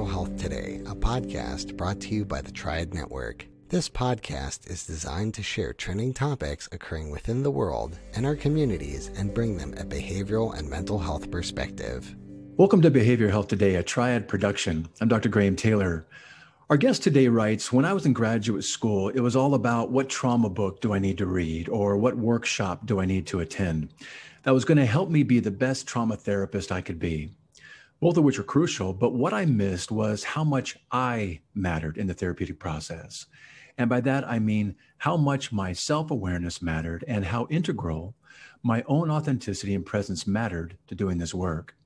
Behavioral Health Today, a podcast brought to you by the Triad Network. This podcast is designed to share trending topics occurring within the world and our communities and bring them a behavioral and mental health perspective. Welcome to Behavioral Health Today, a Triad production. I'm Dr. Graham Taylor. Our guest today writes, when I was in graduate school, it was all about what trauma book do I need to read or what workshop do I need to attend that was going to help me be the best trauma therapist I could be. Both of which are crucial, but what I missed was how much I mattered in the therapeutic process. And by that, I mean how much my self-awareness mattered and how integral my own authenticity and presence mattered to doing this work.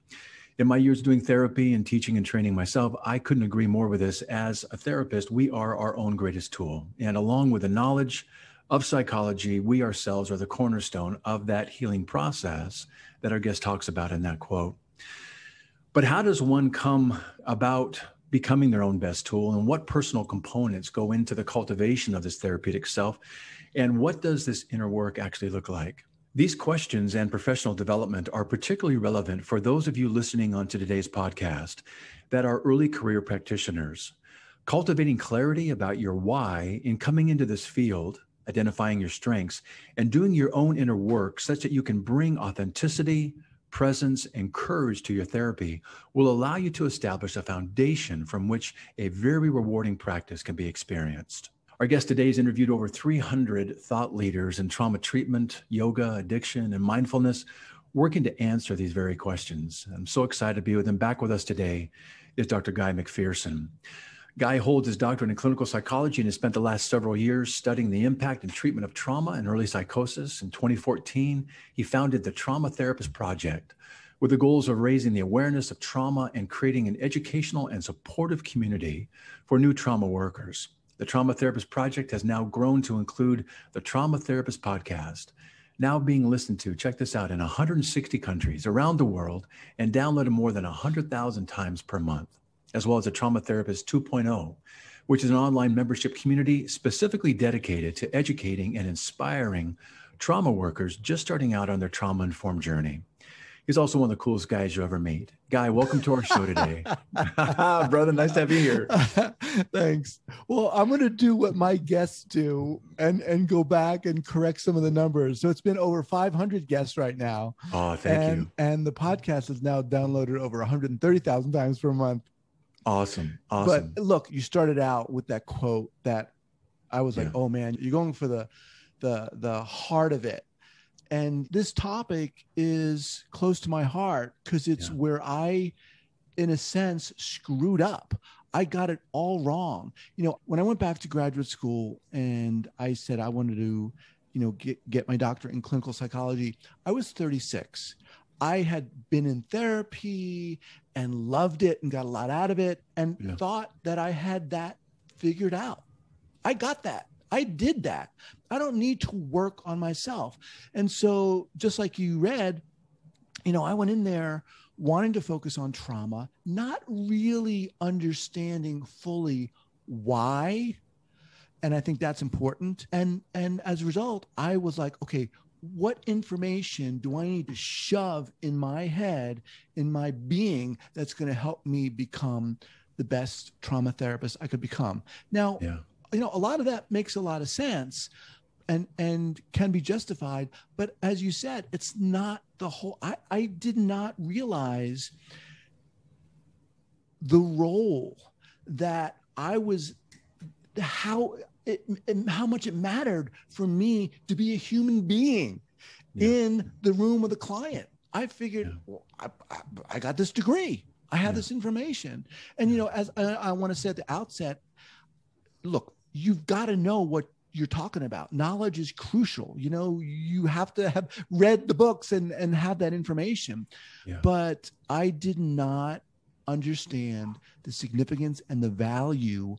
In my years doing therapy and teaching and training myself, I couldn't agree more with this. As a therapist, we are our own greatest tool. And along with the knowledge of psychology, we ourselves are the cornerstone of that healing process that our guest talks about in that quote. But how does one come about becoming their own best tool, and what personal components go into the cultivation of this therapeutic self? And what does this inner work actually look like? These questions and professional development are particularly relevant for those of you listening on to today's podcast that are early career practitioners. Cultivating clarity about your why in coming into this field, identifying your strengths, and doing your own inner work such that you can bring authenticity, presence, and courage to your therapy will allow you to establish a foundation from which a very rewarding practice can be experienced. Our guest today has interviewed over 300 thought leaders in trauma treatment, yoga, addiction, and mindfulness, working to answer these very questions. I'm so excited to be with him. Back with us today is Dr. Guy Macpherson. Guy holds his doctorate in clinical psychology and has spent the last several years studying the impact and treatment of trauma and early psychosis. In 2014, he founded the Trauma Therapist Project with the goals of raising the awareness of trauma and creating an educational and supportive community for new trauma workers. The Trauma Therapist Project has now grown to include the Trauma Therapist Podcast, now being listened to, check this out, in 160 countries around the world and downloaded more than 100,000 times per month, as well as a Trauma Therapist 2.0, which is an online membership community specifically dedicated to educating and inspiring trauma workers just starting out on their trauma-informed journey. He's also one of the coolest guys you'll ever meet. Guy, welcome to our show today. Brother, nice to have you here. Thanks. Well, I'm going to do what my guests do and go back and correct some of the numbers. So it's been over 500 guests right now. Oh, thank you. And the podcast is now downloaded over 130,000 times per month. Awesome. But look, you started out with that quote that I was like, oh man, you're going for the heart of it. And this topic is close to my heart because it's where I, in a sense, screwed up. I got it all wrong. You know, when I went back to graduate school and I said I wanted to, get my doctorate in clinical psychology, I was 36. I had been in therapy and loved it and got a lot out of it and thought that I had that figured out. I got that. I did that. I don't need to work on myself. And so just like you read, I went in there wanting to focus on trauma, not really understanding fully why. And I think that's important. And as a result, I was like, okay, what information do I need to shove in my head, in my being, that's going to help me become the best trauma therapist I could become? Now, a lot of that makes a lot of sense and can be justified. But as you said, it's not the whole. I did not realize the role that I was, how much it mattered for me to be a human being in the room with a client. I figured, I got this degree. I have this information. And, as I want to say at the outset, look, you've got to know what you're talking about. Knowledge is crucial. You have to have read the books and have that information. But I did not understand the significance and the value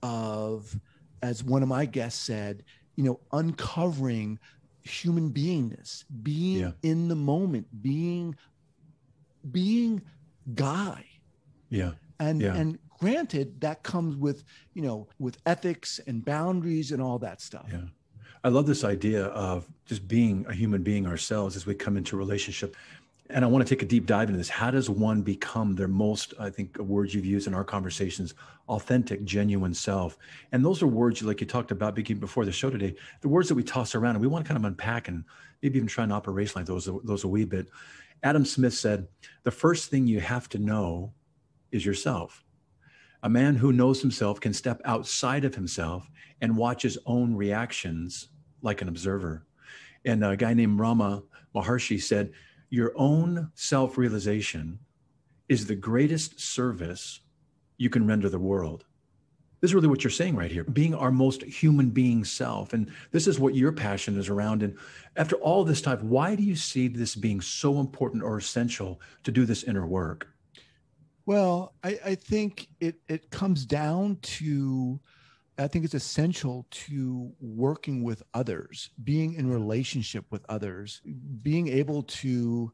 of, as one of my guests said, uncovering human beingness, being in the moment, being Guy. And granted, that comes with, with ethics and boundaries and all that stuff. I love this idea of just being a human being ourselves as we come into relationship. And I want to take a deep dive into this. How does one become their most, I think, words you've used in our conversations, authentic, genuine self? And those are words like you talked about before the show today, the words that we toss around, and we want to kind of unpack and maybe even try and operationalize those a wee bit. Adam Smith said, the first thing you have to know is yourself. A man who knows himself can step outside of himself and watch his own reactions like an observer. And a guy named Rama Maharshi said, your own self-realization is the greatest service you can render the world. This is really what you're saying right here, being our most human being self. And this is what your passion is around. And after all this time, why do you see this being so important or essential to do this inner work? Well, I think it comes down to, I think it's essential to working with others, being in relationship with others, being able to,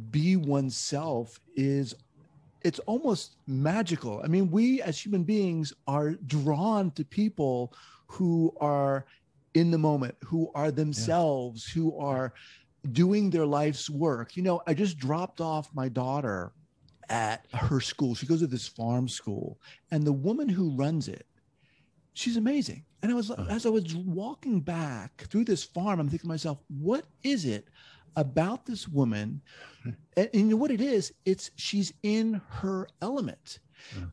be oneself it's almost magical. I mean, we as human beings are drawn to people who are in the moment, who are themselves, who are doing their life's work. I just dropped off my daughter at her school. She goes to this farm school, and the woman who runs it, she's amazing. And as I was walking back through this farm, I'm thinking to myself, what is it about this woman? And you know what it is? She's in her element.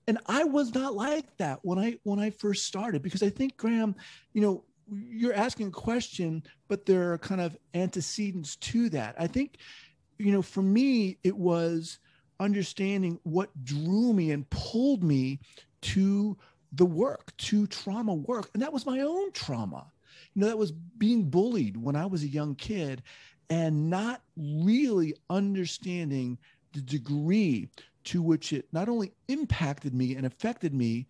And I was not like that when I first started, because I think, Graham, you're asking a question, but there are kind of antecedents to that. I think, for me, it was understanding what drew me and pulled me to the work, to trauma work. And that was my own trauma. That was being bullied when I was a young kid and not really understanding the degree to which it not only impacted me and affected me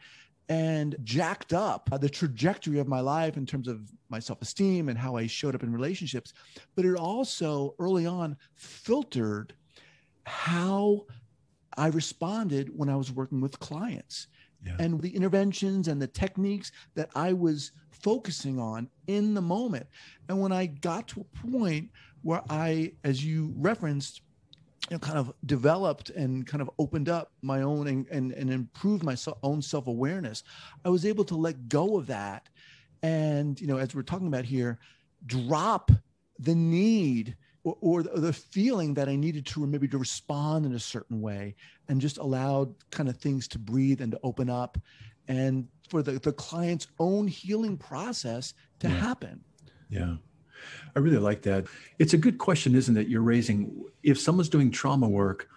and jacked up the trajectory of my life in terms of my self-esteem and how I showed up in relationships, but it also early on filtered how I responded when I was working with clients. Yeah. And the interventions and the techniques that I was focusing on in the moment. And when I got to a point where I, as you referenced, kind of developed and kind of opened up my own and improved my own self-awareness, I was able to let go of that. And, as we're talking about here, drop the need or the feeling that I needed to maybe to respond in a certain way, and just allowed kind of things to breathe and to open up, and for the client's own healing process to happen. Yeah. I really like that. It's a good question, isn't it? You're raising, if someone's doing trauma work,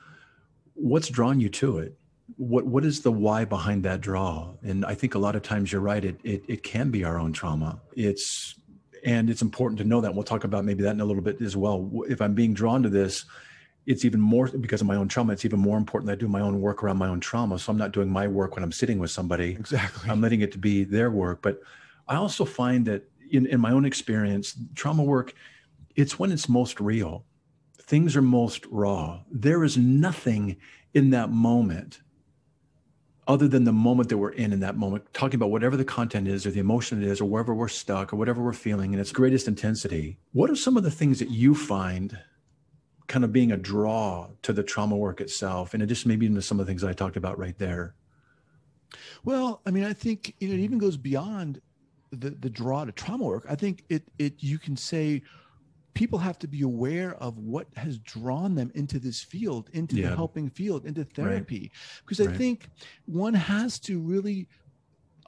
what's drawn you to it? What is the why behind that draw? And I think a lot of times you're right. It can be our own trauma. And it's important to know that. We'll talk about maybe that in a little bit as well. If I'm being drawn to this, it's even more because of my own trauma. It's even more important that I do my own work around my own trauma. So I'm not doing my work when I'm sitting with somebody. Exactly. I'm letting it to be their work. But I also find that in my own experience, trauma work, it's when it's most real. Things are most raw. There is nothing in that moment other than the moment that we're in that moment, talking about whatever the content is or the emotion it is or wherever we're stuck or whatever we're feeling in its greatest intensity. What are some of the things that you find kind of being a draw to the trauma work itself, in addition maybe into some of the things I talked about right there? Well, I mean, I think it even goes beyond the draw to trauma work. I think you can say people have to be aware of what has drawn them into this field, into the helping field, into therapy. Right. Because I think one has to really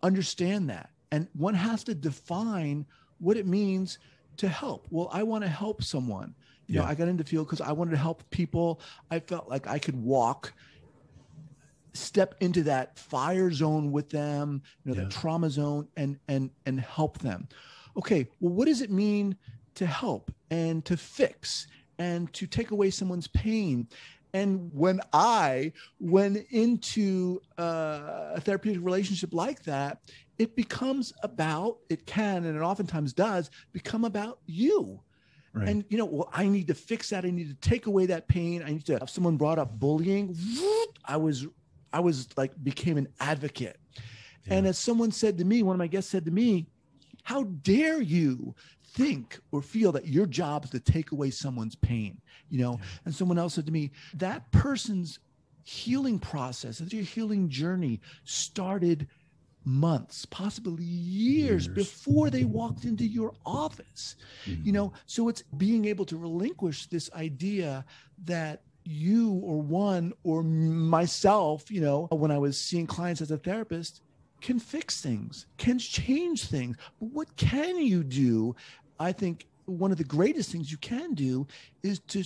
understand that. And one has to define what it means to help. Well, I want to help someone. You know, I got into the field because I wanted to help people. I felt like I could step into that fire zone with them, the trauma zone, and help them. Okay, well, what does it mean to help and to fix and to take away someone's pain? And when I went into a therapeutic relationship like that, it becomes about, it can, and it oftentimes does become about you. Right. And, well, I need to fix that. I need to take away that pain. I need to, if someone brought up bullying, I was like, became an advocate. Yeah. And as someone said to me, one of my guests said to me, How dare you think or feel that your job is to take away someone's pain, And someone else said to me, that person's healing process, their healing journey started months, possibly years before they walked into your office. So it's being able to relinquish this idea that you or one or myself, when I was seeing clients as a therapist, can fix things, can change things. But what can you do? I think one of the greatest things you can do is to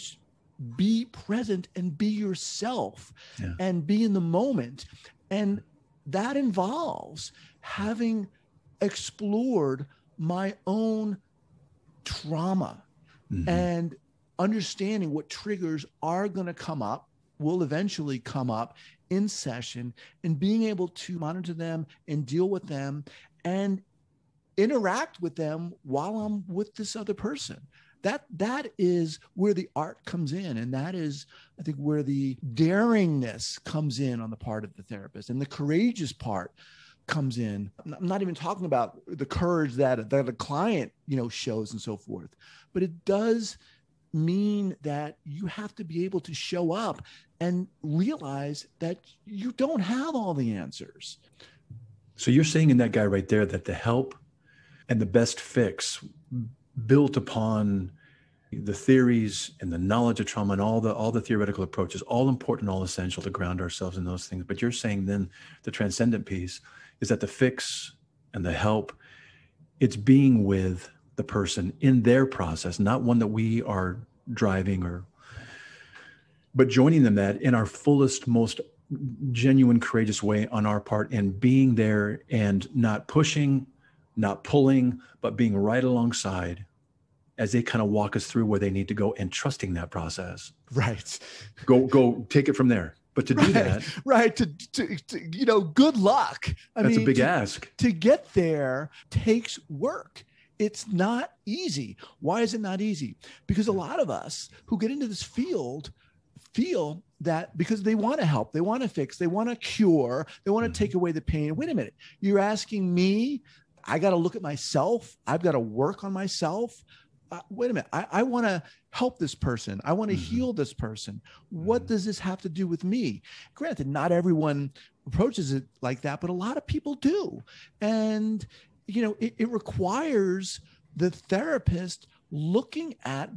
be present and be yourself and be in the moment. And that involves having explored my own trauma and understanding what triggers are going to come up, will eventually come up in session, and being able to monitor them and deal with them and interact with them while I'm with this other person. That is where the art comes in. And that is, I think, where the daringness comes in on the part of the therapist, and the courageous part comes in. I'm not even talking about the courage that the client, shows and so forth, but it does mean that you have to be able to show up and realize that you don't have all the answers. So you're saying in that guy right there that the help and the best fix built upon the theories and the knowledge of trauma and all the theoretical approaches, all important, all essential to ground ourselves in those things. But you're saying then the transcendent piece is that the fix and the help, it's being with the person in their process, not one that we are driving but joining them that in our fullest, most genuine, courageous way on our part, and being there and not pushing, not pulling, but being right alongside as they kind of walk us through where they need to go, and trusting that process. Right. Go take it from there. But to do that, right. To good luck. That's a big ask. To get there takes work. It's not easy. Why is it not easy? Because a lot of us who get into this field feel that because they want to help, they want to fix, they want to cure, they want to take away the pain. Wait a minute. You're asking me, I got to look at myself. I've got to work on myself. Wait a minute. I want to help this person. I want to heal this person. What does this have to do with me? Granted, not everyone approaches it like that, but a lot of people do. And, it requires the therapist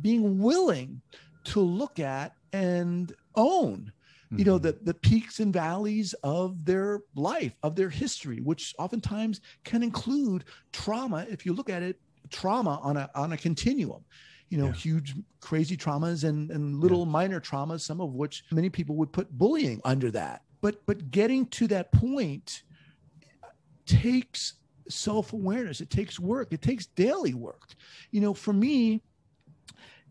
being willing to look at and own, the peaks and valleys of their life, of their history, which oftentimes can include trauma. If you look at it, trauma on a continuum, huge, crazy traumas and little minor traumas, some of which many people would put bullying under that. But getting to that point takes self-awareness. It takes work. It takes daily work. For me,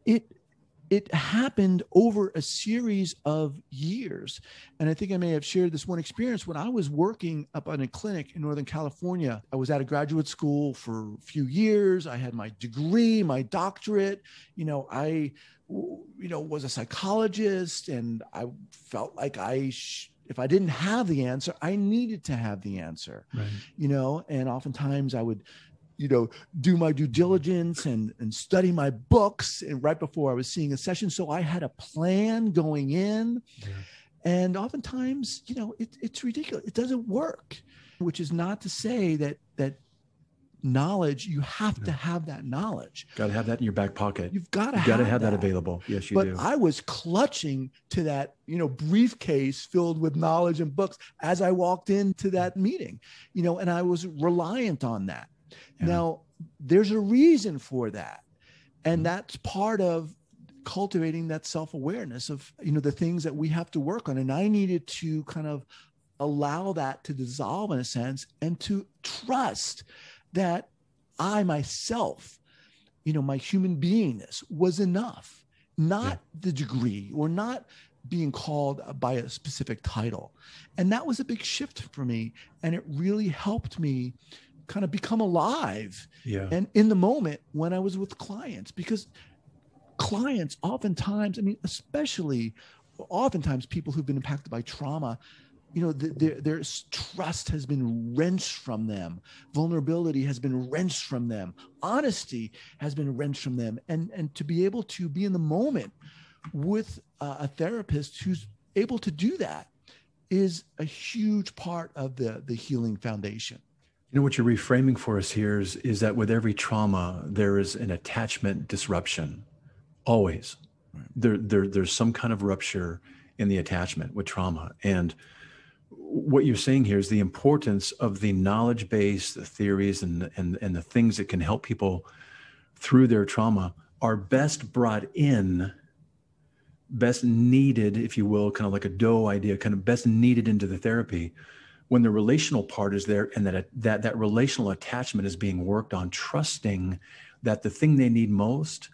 it happened over a series of years. And I think I may have shared this one experience when I was working up on a clinic in Northern California. I was at a graduate school for a few years. I had my degree, my doctorate. I was a psychologist, and I felt like if I didn't have the answer, I needed to have the answer, right. And oftentimes I would do my due diligence and study my books, and right before I was seeing a session. So I had a plan going in, and oftentimes, it's ridiculous. It doesn't work, which is not to say that knowledge, you have to have that knowledge. Got to have that in your back pocket. You've got to have that available. Yes, you do. But I was clutching to that, briefcase filled with knowledge and books as I walked into that meeting, and I was reliant on that. Yeah. Now, there's a reason for that. And that's part of cultivating that self-awareness of, the things that we have to work on. And I needed to kind of allow that to dissolve in a sense, and to trust that I myself, my human beingness was enough, not the degree, or not being called by a specific title. And that was a big shift for me. And it really helped me kind of become alive and in the moment when I was with clients, because clients oftentimes, especially oftentimes people who've been impacted by trauma, their trust has been wrenched from them. Vulnerability has been wrenched from them. Honesty has been wrenched from them. And to be able to be in the moment with a therapist who's able to do that is a huge part of the healing foundation. You know, what you're reframing for us here is that with every trauma, there is an attachment disruption. Always. Right. There's some kind of rupture in the attachment with trauma. And what you're saying here is the importance of the knowledge base, the theories, and the things that can help people through their trauma are best brought in, best needed, if you will, kind of like a dough idea, kind of best needed into the therapy when the relational part is there, and that relational attachment is being worked on, trusting that the thing they need most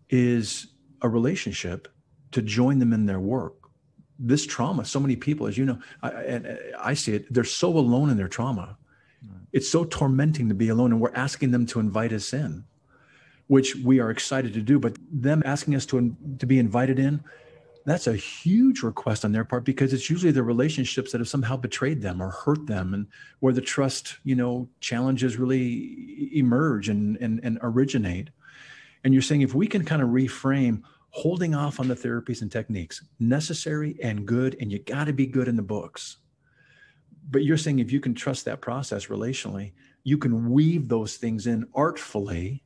is a relationship to join them in their work. This trauma, so many people, as you know, I see it, they're so alone in their trauma. Right. It's so tormenting to be alone, and we're asking them to invite us in, which we are excited to do, but them asking us to be invited in, that's a huge request on their part, because it's usually the relationships that have somehow betrayed them or hurt them, and where the trust, challenges really emerge and originate. And you're saying if we can kind of reframe holding off on the therapies and techniques, necessary and good, and you got to be good in the books. But you're saying if you can trust that process relationally, you can weave those things in artfully,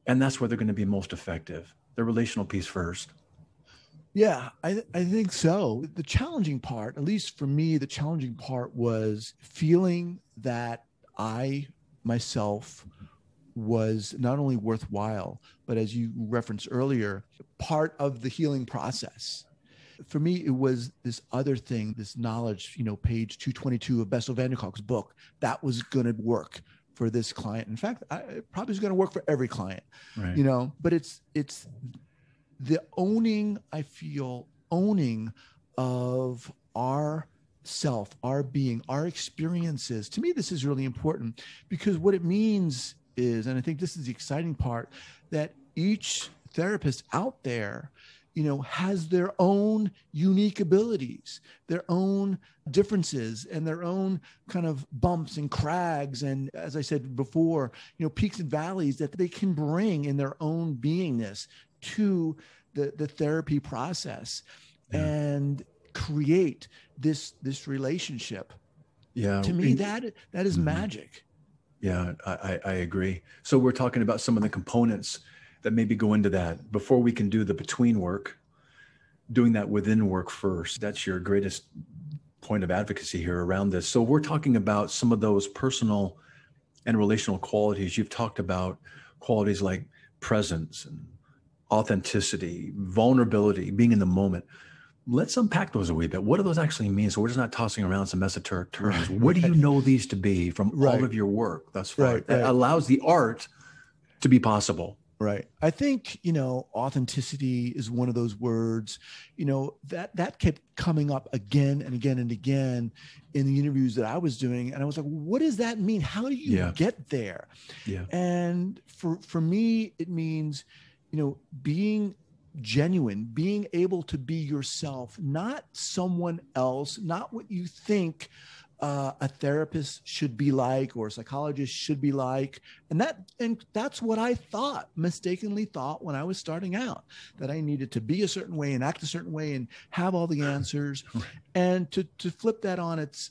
and that's where they're going to be most effective. The relational piece first. Yeah, I think so. The challenging part, at least for me, the challenging part was feeling that I myself was not only worthwhile, but as you referenced earlier, part of the healing process. For me, it was this other thing, this knowledge, page 222 of Bessel van der Kolk's book, that was going to work for this client. In fact, it probably is going to work for every client, right. But it's the owning of our self, our being, our experiences. To me, this is really important, because what it means is, and I think this is the exciting part, that each therapist out there, has their own unique abilities, their own differences, and their own kind of bumps and crags. And as I said before, peaks and valleys that they can bring in their own beingness to the therapy process, and create this relationship. Yeah. To me, that is magic. Yeah, I agree. So we're talking about some of the components that maybe go into that before we can do the between work, doing that within work first. That's your greatest point of advocacy here around this. So we're talking about some of those personal and relational qualities. You've talked about qualities like presence and authenticity, vulnerability, being in the moment. Let's unpack those a wee bit. What do those actually mean? So we're just not tossing around some esoteric terms. Right. What do you know these to be from all of your work thus far that allows the art to be possible? Right. I think, authenticity is one of those words, that kept coming up again and again and again in the interviews that I was doing. And I was like, what does that mean? How do you get there? Yeah. And for me, it means, being genuine, being able to be yourself, not someone else, not what you think a therapist should be like or a psychologist should be like. And that's what I mistakenly thought when I was starting out, that I needed to be a certain way and act a certain way and have all the answers. And to flip that on its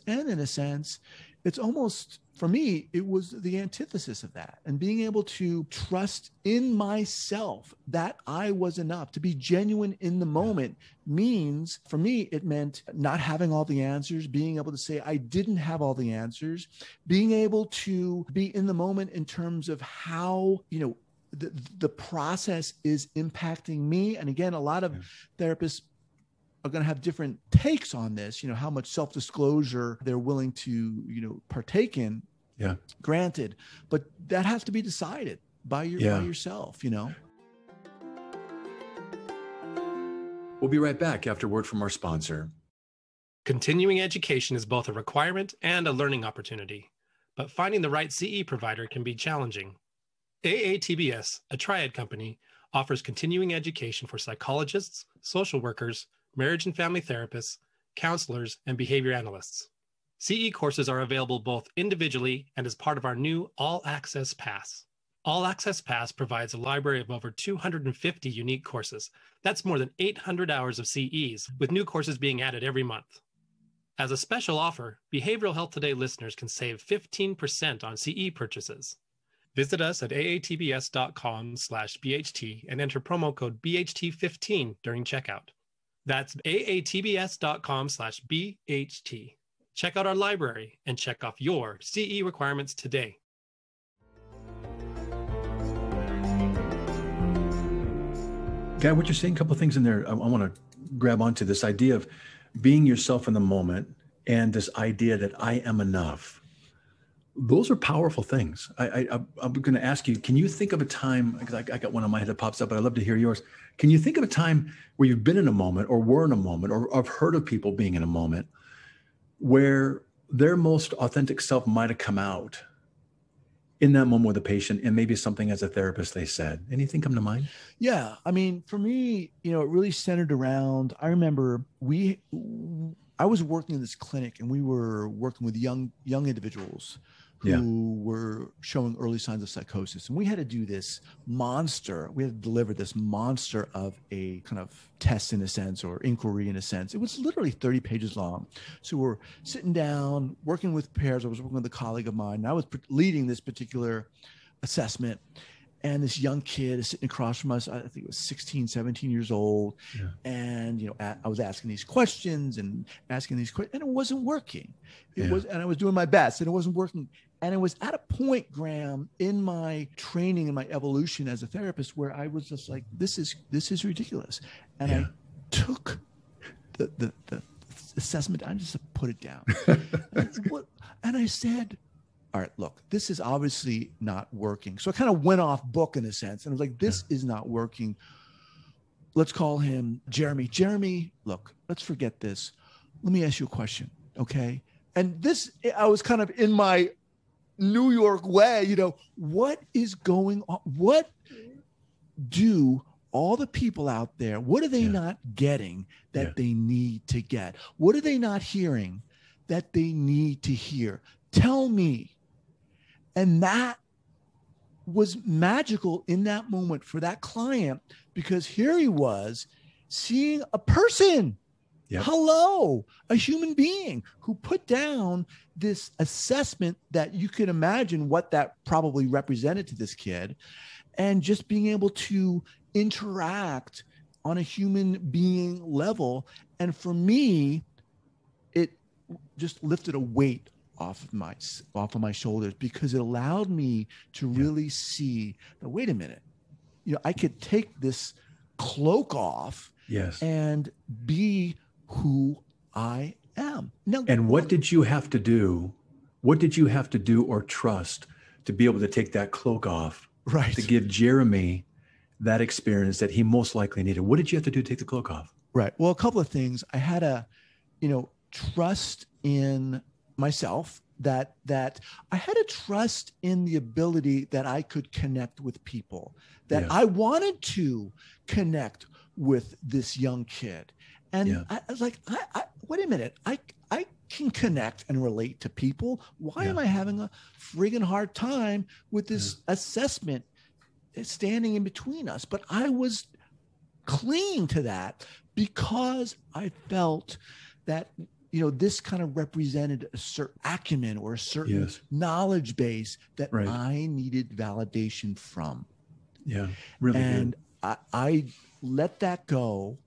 end, in a sense, it's almost, for me, it was the antithesis of that. And being able to trust in myself that I was enough, to be genuine in the moment, means, for me, it meant not having all the answers, being able to say I didn't have all the answers, being able to be in the moment in terms of how, the process is impacting me. And again, a lot of therapists are going to have different takes on this, how much self-disclosure they're willing to, partake in. Yeah. Granted, but that has to be decided by yourself, We'll be right back after word from our sponsor. Continuing education is both a requirement and a learning opportunity, but finding the right CE provider can be challenging. AATBS, a triad company, offers continuing education for psychologists, social workers, marriage and family therapists, counselors, and behavior analysts. CE courses are available both individually and as part of our new All Access Pass. All Access Pass provides a library of over 250 unique courses. That's more than 800 hours of CEs, with new courses being added every month. As a special offer, Behavioral Health Today listeners can save 15% on CE purchases. Visit us at aatbs.com/BHT and enter promo code BHT15 during checkout. That's aatbs.com/BHT. Check out our library and check off your CE requirements today. Guy, what you're saying, a couple of things in there, I want to grab onto this idea of being yourself in the moment and this idea that I am enough. Those are powerful things. I'm going to ask you, can you think of a time, because I got one on my head that pops up, but I'd love to hear yours. Can you think of a time where you've been in a moment or were in a moment, or I've heard of people being in a moment where their most authentic self might have come out in that moment with a patient, and maybe something as a therapist they said? Anything come to mind? Yeah. I mean, for me, it really centered around, I remember I was working in this clinic and we were working with young individuals who were showing early signs of psychosis. And we had to do this monster. We had to deliver this monster of a kind of test in a sense, or inquiry in a sense. It was literally 30 pages long. So we're sitting down, working with pairs. I was working with a colleague of mine, and I was leading this particular assessment. And this young kid is sitting across from us. I think it was 16, 17 years old. Yeah. And, I was asking these questions and and it wasn't working. And I was doing my best and it wasn't working. And it was at a point, Graham, in my training and my evolution as a therapist, where I was just like, this is ridiculous. And I took the assessment, I just put it down. And I said, all right, look, this is obviously not working. So I kind of went off book in a sense. And I was like, this is not working. Let's call him Jeremy. Jeremy, look, let's forget this. Let me ask you a question, okay? And this, I was kind of in my New York way, what is going on? What do all the people out there, what are they not getting that they need to get? What are they not hearing that they need to hear? Tell me. And that was magical in that moment for that client, because here he was seeing a person, hello, a human being who put down this assessment that you could imagine what that probably represented to this kid, and just being able to interact on a human being level. And for me, it just lifted a weight off of my shoulders, because it allowed me to really see that, wait a minute, I could take this cloak off and be who I am. Now, and what did you have to do? What did you have to do or trust to be able to take that cloak off, to give Jeremy that experience that he most likely needed? What did you have to do to take the cloak off? Right. Well, a couple of things. I had to, trust in myself, that I had to trust in the ability that I could connect with people, that I wanted to connect with this young kid. And I was like, wait a minute, I can connect and relate to people. Why am I having a friggin' hard time with this assessment standing in between us? But I was clinging to that because I felt that this kind of represented a certain acumen or a certain knowledge base that I needed validation from. Yeah, really. And I let that go.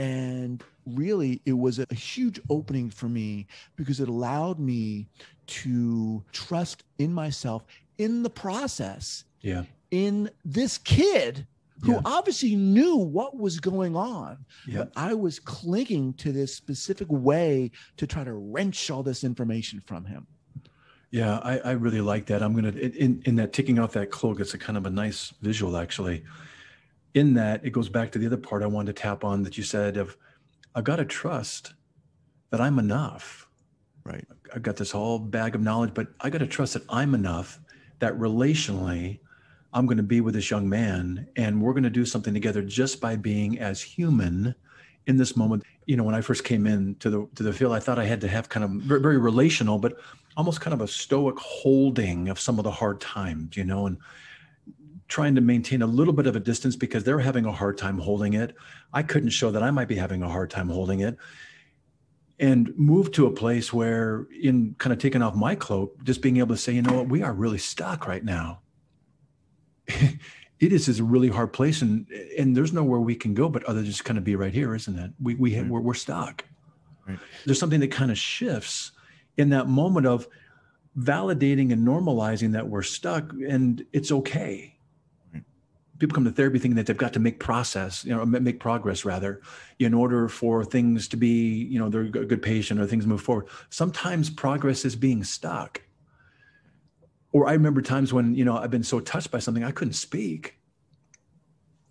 And really, it was a huge opening for me, because it allowed me to trust in myself in the process, in this kid who obviously knew what was going on, but I was clinging to this specific way to try to wrench all this information from him. Yeah, I really like that. I'm going to, in that ticking off that cloak, it's a kind of a nice visual, actually. In that, it goes back to the other part I wanted to tap on that you said of, I've got to trust that I'm enough. Right. I've got this whole bag of knowledge, but I got to trust that I'm enough, that relationally, I'm going to be with this young man, and we're going to do something together just by being as human in this moment. When I first came into the field, I thought I had to have kind of very, very relational, but almost kind of a stoic holding of some of the hard times, and trying to maintain a little bit of a distance because they're having a hard time holding it. I couldn't show that I might be having a hard time holding it, and move to a place where, in kind of taking off my cloak, just being able to say, what, we are really stuck right now. It is a really hard place, and there's nowhere we can go but other than just kind of be right here, isn't it? We're stuck. Right. There's something that kind of shifts in that moment of validating and normalizing that we're stuck, and it's okay. People come to therapy thinking that they've got to make progress rather, in order for things to be, they're a good patient or things move forward. Sometimes progress is being stuck. Or I remember times when, I've been so touched by something I couldn't speak.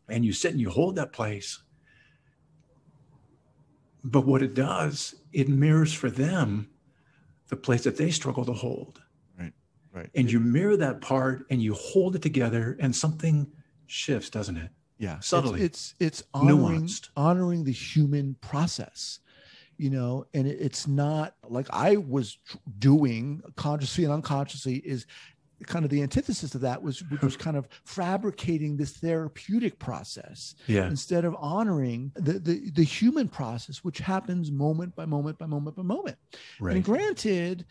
And you sit and you hold that place. But what it does, it mirrors for them the place that they struggle to hold. Right. And you mirror that part and you hold it together, and something shifts, doesn't it? Yeah. Subtly. It's honoring, nuanced. Honoring the human process, and it's not like I was doing consciously and unconsciously is kind of the antithesis of that which was kind of fabricating this therapeutic process instead of honoring the human process, which happens moment by moment by moment by moment. Right. And granted,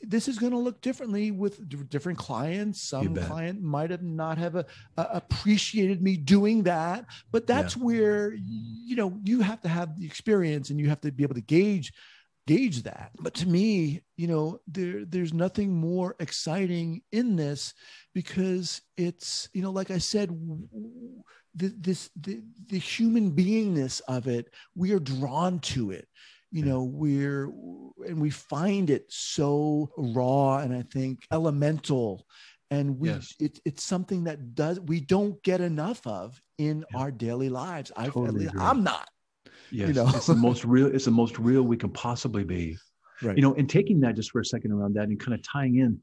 this is going to look differently with different clients. Some client might have not have appreciated me doing that, but that's where, you have to have the experience and you have to be able to gauge that. But to me, there's nothing more exciting in this, because it's, like I said, the human beingness of it, we are drawn to it. We find it so raw and I think elemental, and it's something that we don't get enough of in our daily lives. I'm not. Yes, it's the most real. It's the most real we can possibly be. Right. And taking that just for a second around that and kind of tying in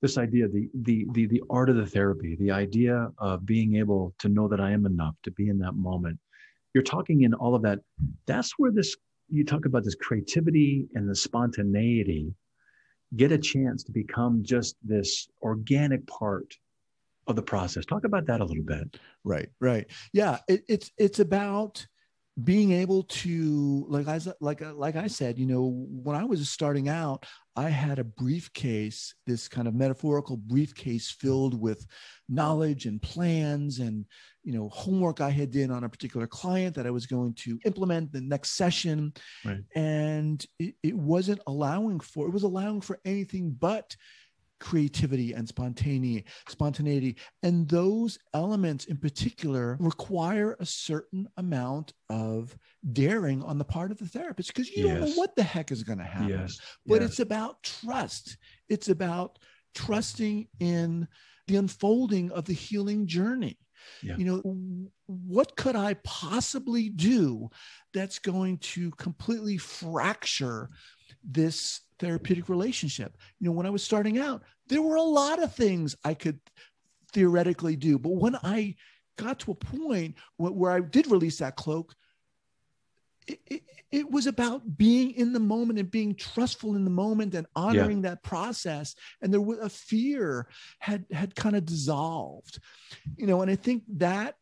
this idea, the art of the therapy, the idea of being able to know that I am enough to be in that moment. You're talking in all of that. That's where you talk about this creativity and the spontaneity get a chance to become just this organic part of the process. Talk about that a little bit. Right. Yeah. It's about being able to, like I said, when I was starting out, I had a briefcase, this kind of metaphorical briefcase filled with knowledge and plans and, homework I had done on a particular client that I was going to implement the next session. Right. And it wasn't allowing for anything but creativity and spontaneity. And those elements in particular require a certain amount of daring on the part of the therapist, because you don't know what the heck is going to happen. But it's about trust. It's about trusting in the unfolding of the healing journey. What could I possibly do that's going to completely fracture this therapeutic relationship? When I was starting out, there were a lot of things I could theoretically do. But when I got to a point where I did release that cloak, it was about being in the moment and being trustful in the moment and honoring that process. And there was a fear had kind of dissolved, and I think that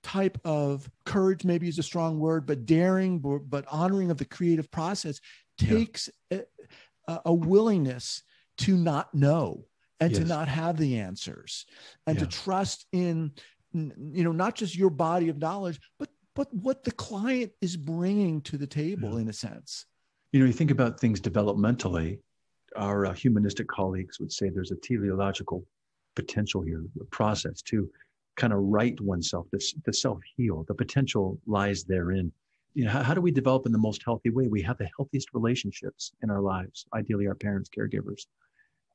type of courage, maybe is a strong word, but daring, but honoring of the creative process takes a willingness to not know and to not have the answers, and to trust in, not just your body of knowledge, but what the client is bringing to the table in a sense. You think about things developmentally, our humanistic colleagues would say there's a teleological potential here, a process to kind of right oneself, the self-heal. The potential lies therein. How do we develop in the most healthy way? We have the healthiest relationships in our lives, ideally our parents, caregivers.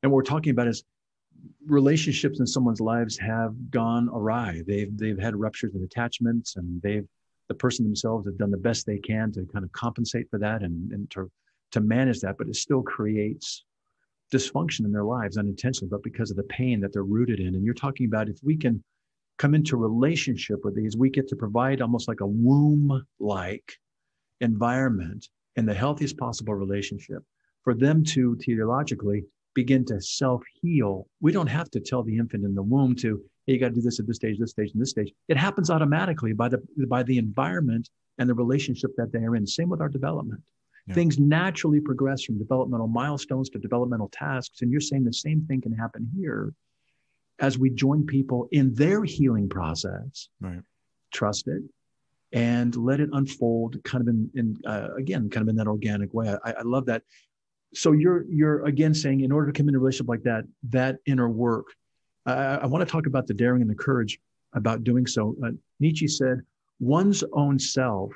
And what we're talking about is relationships in someone's lives have gone awry. They've had ruptures and attachments, and the person themselves have done the best they can to kind of compensate for that and to manage that, but it still creates dysfunction in their lives unintentionally, but because of the pain that they're rooted in. And you're talking about, if we can come into relationship with these, we get to provide almost like a womb-like environment in the healthiest possible relationship for them to teleologically begin to self-heal. We don't have to tell the infant in the womb to, hey, you got to do this at this stage, this stage, and this stage. It happens automatically by the environment and the relationship that they are in. Same with our development. Yeah. Things naturally progress from developmental milestones to developmental tasks. And you're saying the same thing can happen here as we join people in their healing process. Right. Trust it and let it unfold kind of in that organic way. I love that. So you're again saying in order to come into a relationship like that inner work, I want to talk about the daring and the courage about doing so. Nietzsche said, one's own self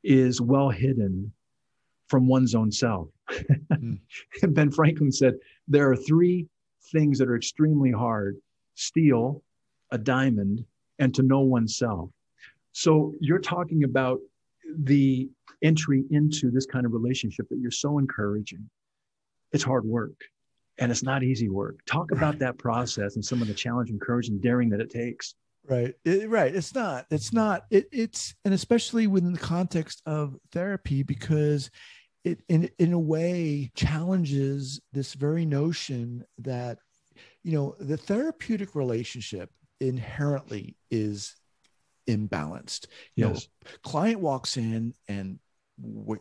is well hidden from one's own self. And Ben Franklin said, there are three things that are extremely hard: steal, a diamond, and to know oneself. So you're talking about the entry into this kind of relationship that you're so encouraging. It's hard work and it's not easy work. Talk about that process and some of the challenge and courage and daring that it takes. Right. It's not, and especially within the context of therapy, because it in a way challenges this very notion that, the therapeutic relationship inherently is imbalanced. Yes. Client walks in and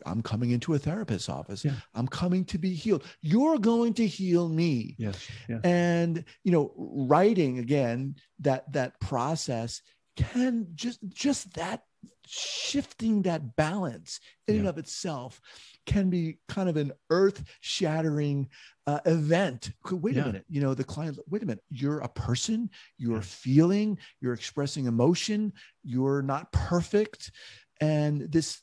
I'm coming into a therapist's office. Yeah. I'm coming to be healed. You're going to heal me. Yes. Yes. And, writing again, that process can just that shifting that balance in and of itself can be kind of an earth-shattering event. Wait a minute, the client, wait a minute, you're a person, you're feeling, you're expressing emotion, you're not perfect. And this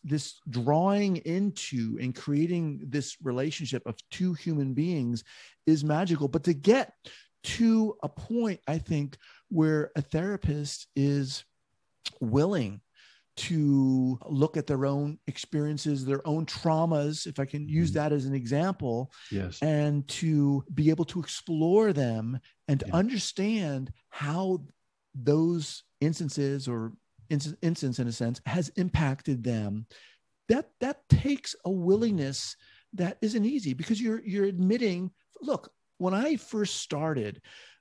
drawing into and creating this relationship of two human beings is magical. But to get to a point, I think, where a therapist is willing to look at their own experiences, their own traumas, if I can use that as an example, yes, and to be able to explore them and to understand how those instances or instance in a sense has impacted them. That takes a willingness that isn't easy, because you're admitting, look, when I first started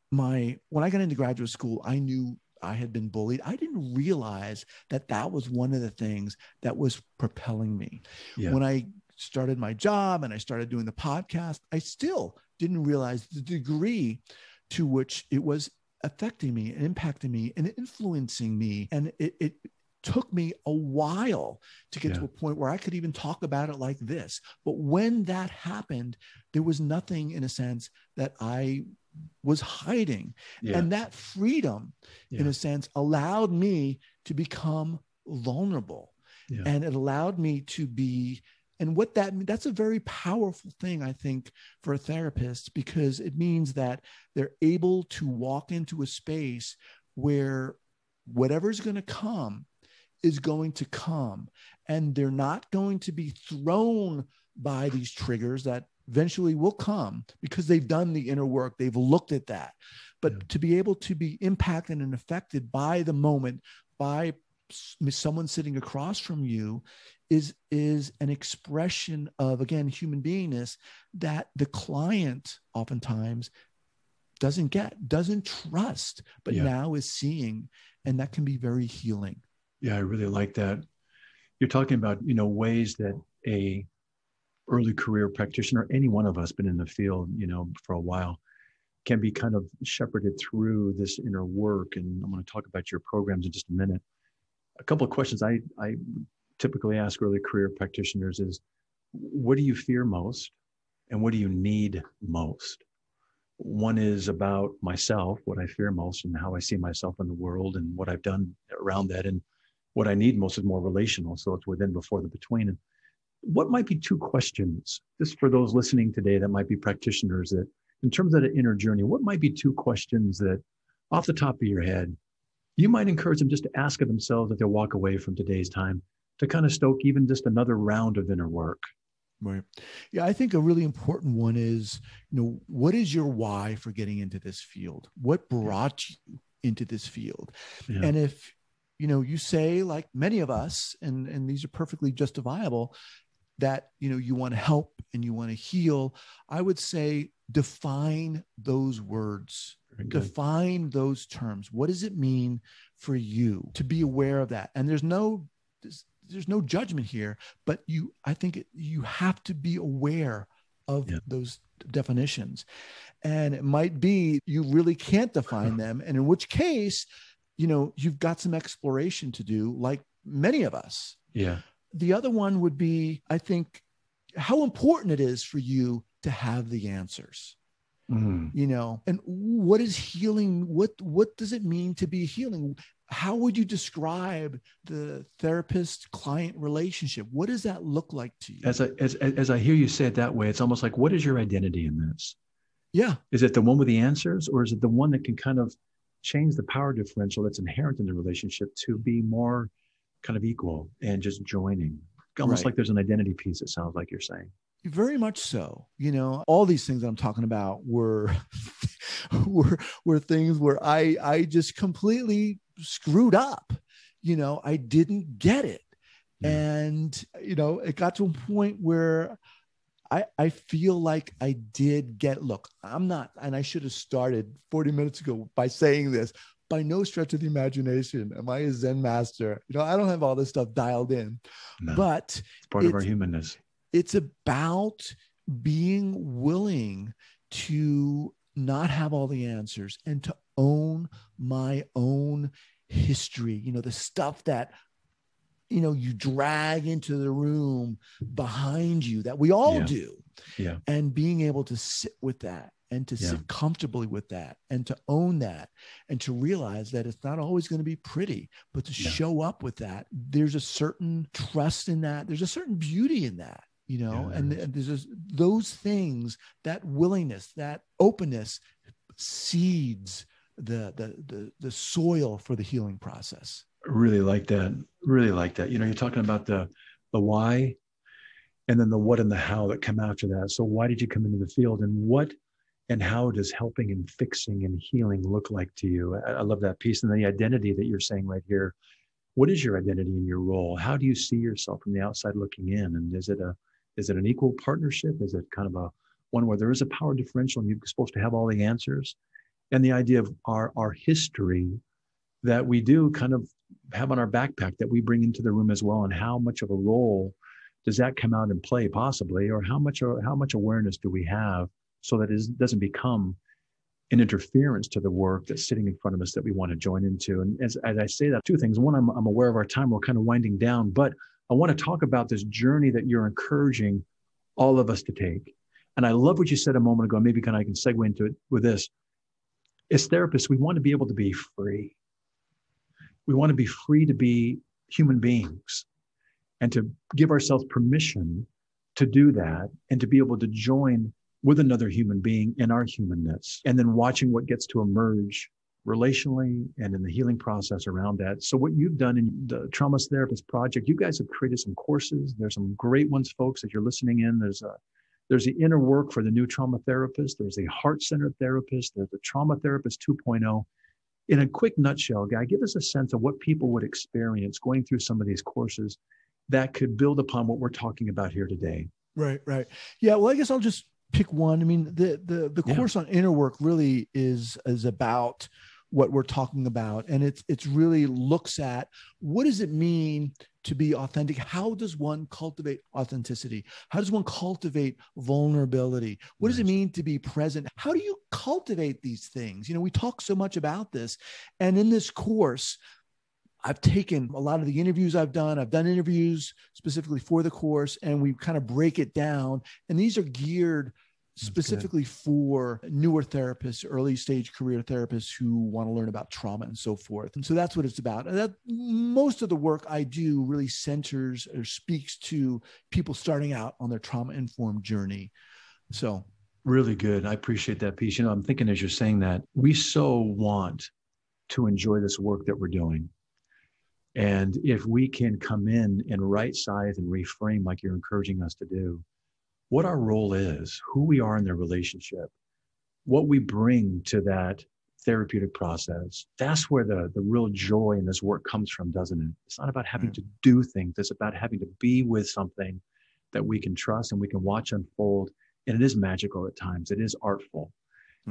when I got into graduate school, I knew I had been bullied. I didn't realize that was one of the things that was propelling me. Yeah. When I started my job and I started doing the podcast, I still didn't realize the degree to which it was affecting me and impacting me and influencing me. And it took me a while to get to a point where I could even talk about it like this. But when that happened, there was nothing, in a sense, that I was hiding. And that freedom, in a sense, allowed me to become vulnerable. And it allowed me to be, and what that's a very powerful thing, I think, for a therapist, because it means that they're able to walk into a space where whatever's going to come is going to come, and they're not going to be thrown by these triggers that eventually will come, because they've done the inner work. They've looked at that. But to be able to be impacted and affected by the moment, by someone sitting across from you, is an expression of, again, human beingness that the client oftentimes doesn't trust, but now is seeing. And that can be very healing. Yeah, I really like that. You're talking about, ways that a early career practitioner, any one of us been in the field, for a while, can be kind of shepherded through this inner work. And I'm going to talk about your programs in just a minute. A couple of questions I typically ask early career practitioners is, what do you fear most? And what do you need most? One is about myself, what I fear most and how I see myself in the world and what I've done around that. And what I need most is more relational. So it's within, before, the between. And what might be two questions, just for those listening today that might be practitioners, that in terms of the inner journey, what might be two questions that off the top of your head, you might encourage them just to ask of themselves if they'll walk away from today's time to kind of stoke even just another round of inner work? Right. Yeah, I think a really important one is, what is your why for getting into this field? What brought you into this field. Yeah. And if, you say, like many of us, and these are perfectly justifiable, that, you want to help and you want to heal, I would say define those words, define those terms. What does it mean for you to be aware of that? And there's no judgment here, but I think you have to be aware of those definitions. And it might be you really can't define them. And in which case, you've got some exploration to do, like many of us. Yeah. The other one would be, I think, how important it is for you to have the answers. And what is healing? What does it mean to be healing? How would you describe the therapist-client relationship? What does that look like to you? As I hear you say it that way, it's almost like, what is your identity in this? Yeah. Is it the one with the answers, or is it the one that can kind of change the power differential that's inherent in the relationship to be more kind of equal and just joining? Almost like there's an identity piece, it sounds like you're saying. Very much so. All these things that I'm talking about were things where I just completely screwed up. I didn't get it. And, it got to a point where I feel like I did get, look, I'm not, and I should have started 40 minutes ago by saying this, by no stretch of the imagination am I a Zen master. I don't have all this stuff dialed in, but it's part of our humanness. It's about being willing to not have all the answers and to own my own history, the stuff that, you drag into the room behind you that we all do. Yeah. And being able to sit with that and to sit comfortably with that and to own that and to realize that it's not always going to be pretty, but to show up with that. There's a certain trust in that. There's a certain beauty in that. And there's just those things, that willingness, that openness seeds the soil for the healing process. Really like that. You're talking about the why and then the what and the how that come after that. So why did you come into the field, and what and how does helping and fixing and healing look like to you? I love that piece. And then the identity that you're saying right here. What is your identity in your role? How do you see yourself from the outside looking in? And is it an equal partnership? Is it kind of a one where there is a power differential and you're supposed to have all the answers? And the idea of our history that we do kind of have on our backpack that we bring into the room as well, and how much of a role does that come out and play possibly, or how much awareness do we have so that it doesn't become an interference to the work that's sitting in front of us that we want to join into. And as I say that, two things. One, I'm aware of our time. We're kind of winding down, but I want to talk about this journey that you're encouraging all of us to take. And I love what you said a moment ago. Maybe I can segue into it with this. As therapists, we want to be able to be free. We want to be free to be human beings and to give ourselves permission to do that and to be able to join with another human being in our humanness, and then watching what gets to emerge relationally and in the healing process around that. So what you've done in the Trauma Therapist Project, you guys have created some courses. There's some great ones, folks, as you're listening in. There's the inner work for the new trauma therapist. There's the heart-centered therapist. There's the trauma therapist 2.0. In a quick nutshell, Guy, give us a sense of what people would experience going through some of these courses that could build upon what we're talking about here today. Right. Yeah. Well, I guess I'll just pick one. I mean, the course on inner work really is about what we're talking about. And it's really looks at what does it mean to be authentic? How does one cultivate authenticity? How does one cultivate vulnerability? What does it mean to be present? How do you cultivate these things? We talk so much about this. And in this course, I've taken a lot of the interviews I've done interviews specifically for the course, and we kind of break it down. And these are geared specifically for newer therapists, early stage career therapists who want to learn about trauma and so forth. And so that's what it's about. And that most of the work I do really centers or speaks to people starting out on their trauma-informed journey. So really good. I appreciate that piece. I'm thinking as you're saying that, we so want to enjoy this work that we're doing. And if we can come in and right size and reframe like you're encouraging us to do, what our role is, who we are in the relationship, what we bring to that therapeutic process. That's where the real joy in this work comes from, doesn't it? It's not about having to do things. It's about having to be with something that we can trust and we can watch unfold. And it is magical at times. It is artful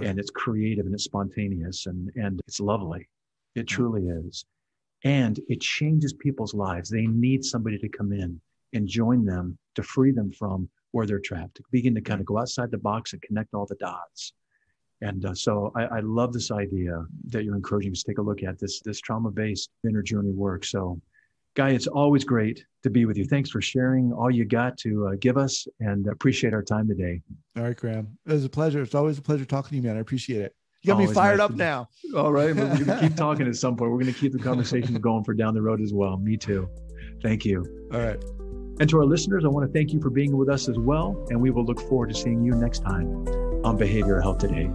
and it's creative and it's spontaneous and it's lovely. It truly is. And it changes people's lives. They need somebody to come in and join them to free them from where they're trapped, to begin to kind of go outside the box and connect all the dots. And so I love this idea that you're encouraging us to take a look at this trauma-based inner journey work. So, Guy, it's always great to be with you. Thanks for sharing all you got to give us, and appreciate our time today. All right, Graham. It was a pleasure. It's always a pleasure talking to you, man. I appreciate it. You got me fired up now. All right. We're going to keep talking at some point. We're going to keep the conversation going for down the road as well. Me too. Thank you. All right. And to our listeners, I want to thank you for being with us as well. And we will look forward to seeing you next time on Behavioral Health Today.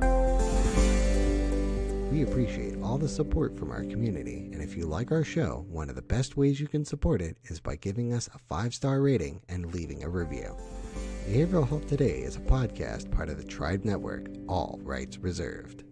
We appreciate all the support from our community. And if you like our show, one of the best ways you can support it is by giving us a 5-star rating and leaving a review. Behavioral Health Today is a podcast part of the Tribe Network, all rights reserved.